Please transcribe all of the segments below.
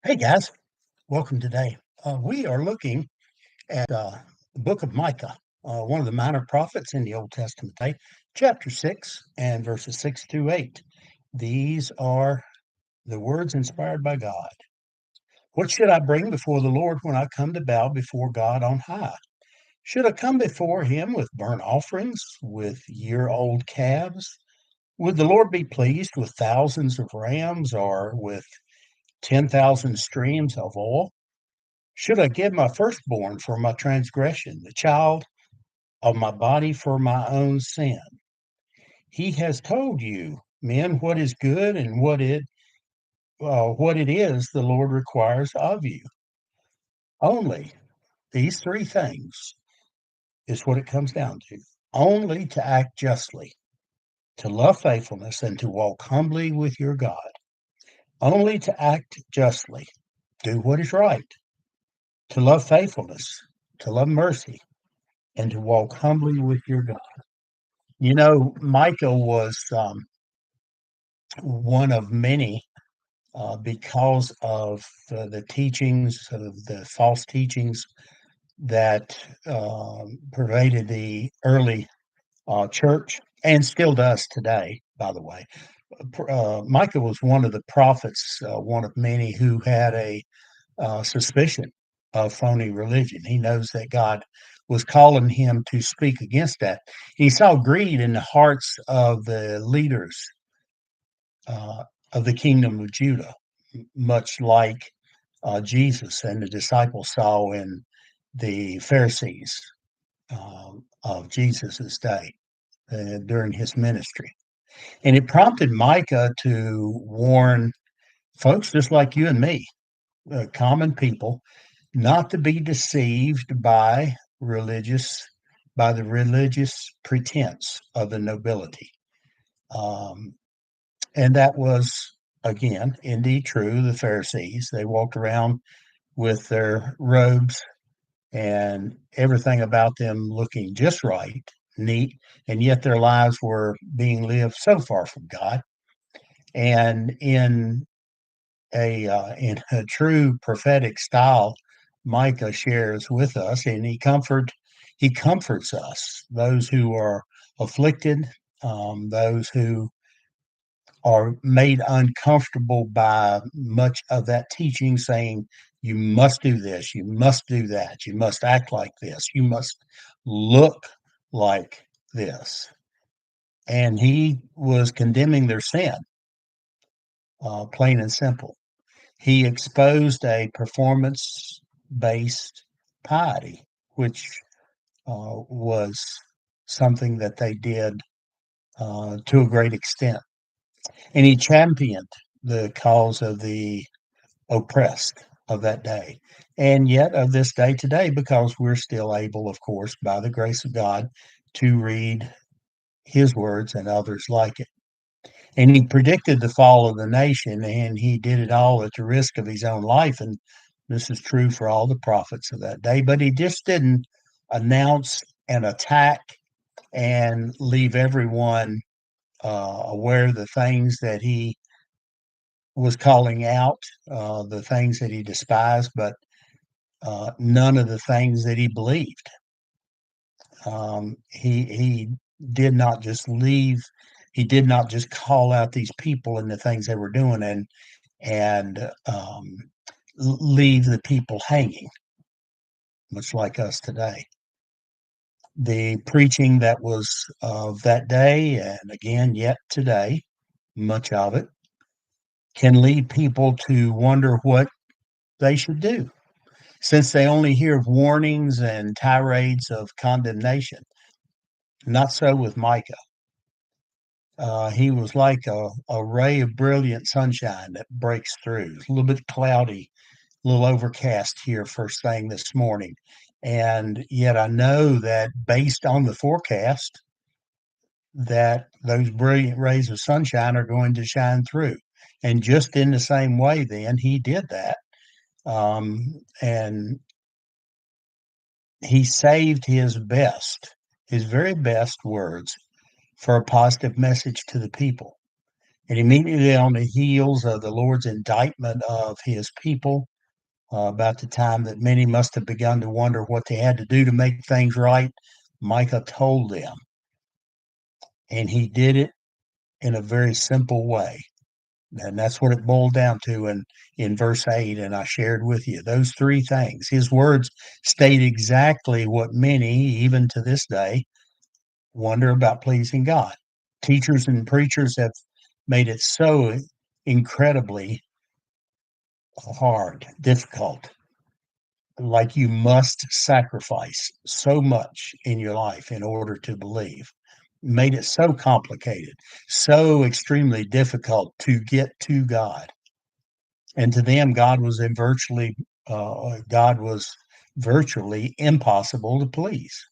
Hey guys, welcome today. We are looking at the book of Micah, one of the minor prophets in the Old Testament today, chapter 6 and verses 6 to 8. These are the words inspired by God. What should I bring before the Lord when I come to bow before God on high? Should I come before him with burnt offerings, with year-old calves? Would the Lord be pleased with thousands of rams or with 10,000 streams of oil? Should I give my firstborn for my transgression, the child of my body for my own sin? He has told you, men, what is good and what it is the Lord requires of you. Only these three things is what it comes down to. Only to act justly, to love faithfulness, and to walk humbly with your God. Only to act justly, do what is right, to love faithfulness, to love mercy, and to walk humbly with your God. You know, Micah was one of many because of the teachings, of the false teachings that pervaded the early church and still does today, by the way. Micah was one of the prophets, one of many who had a suspicion of phony religion. He knows that God was calling him to speak against that. He saw greed in the hearts of the leaders uh, of the kingdom of Judah, much like Jesus and the disciples saw in the Pharisees of Jesus's day during his ministry. And it prompted Micah to warn folks just like you and me, common people, not to be deceived by the religious pretense of the nobility. Um, and that was, again, indeed true. The Pharisees, they walked around with their robes and everything about them looking just right, neat, and yet their lives were being lived so far from God. And in a true prophetic style, Micah shares with us, and he comforts us, those who are afflicted, those who are made uncomfortable by much of that teaching, saying, you must do this, you must do that, you must act like this, you must look like this. And he was condemning their sin, plain and simple. He exposed a performance based piety, which was something that they did to a great extent. And he championed the cause of the oppressed of that day, and yet of this day today, because we're still able, of course, by the grace of God, to read his words and others like it. And he predicted the fall of the nation, and he did it all at the risk of his own life. And this is true for all the prophets of that day. But he just didn't announce an attack and leave everyone aware of the things that he was calling out, the things that he despised, but none of the things that he believed. He did not just leave. He did not just call out these people and the things they were doing and leave the people hanging, much like us today. The preaching that was of that day, and again, yet today, much of it, can lead people to wonder what they should do, since they only hear warnings and tirades of condemnation. Not so with Micah. He was like a ray of brilliant sunshine that breaks through. It's a little bit cloudy, a little overcast here first thing this morning. And yet I know that based on the forecast, that those brilliant rays of sunshine are going to shine through. And just in the same way, then he did that. And he saved his very best words for a positive message to the people. And immediately on the heels of the Lord's indictment of his people, about the time that many must have begun to wonder what they had to do to make things right, Micah told them. And he did it in a very simple way. And that's what it boiled down to in verse 8. And I shared with you those three things. His words state exactly what many, even to this day, wonder about pleasing God. Teachers and preachers have made it so incredibly hard, difficult, like you must sacrifice so much in your life in order to believe. Made it so complicated, so extremely difficult to get to God. And to them, God was virtually impossible to please.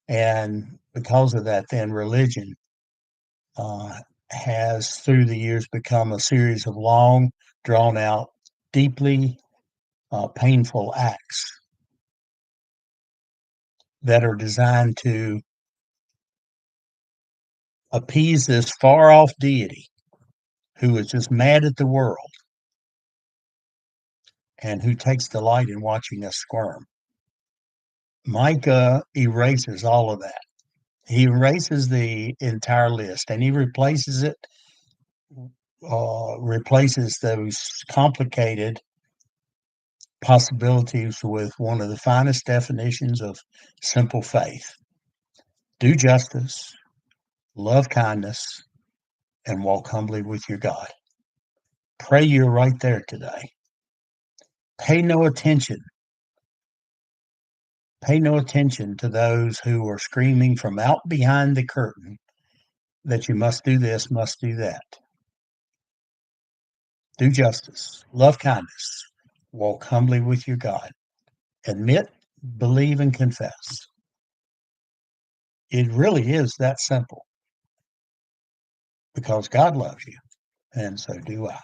And because of that, then religion uh, has through the years become a series of long, drawn out, deeply painful acts that are designed to appease this far off deity who is just mad at the world and who takes delight in watching us squirm. Micah erases all of that. He erases the entire list and he replaces those complicated possibilities with one of the finest definitions of simple faith. Do justice, love kindness, and walk humbly with your God. Pray you're right there today. Pay no attention. Pay no attention to those who are screaming from out behind the curtain that you must do this, must do that. Do justice, love kindness, walk humbly with your God. Admit, believe, and confess. It really is that simple because God loves you, and so do I.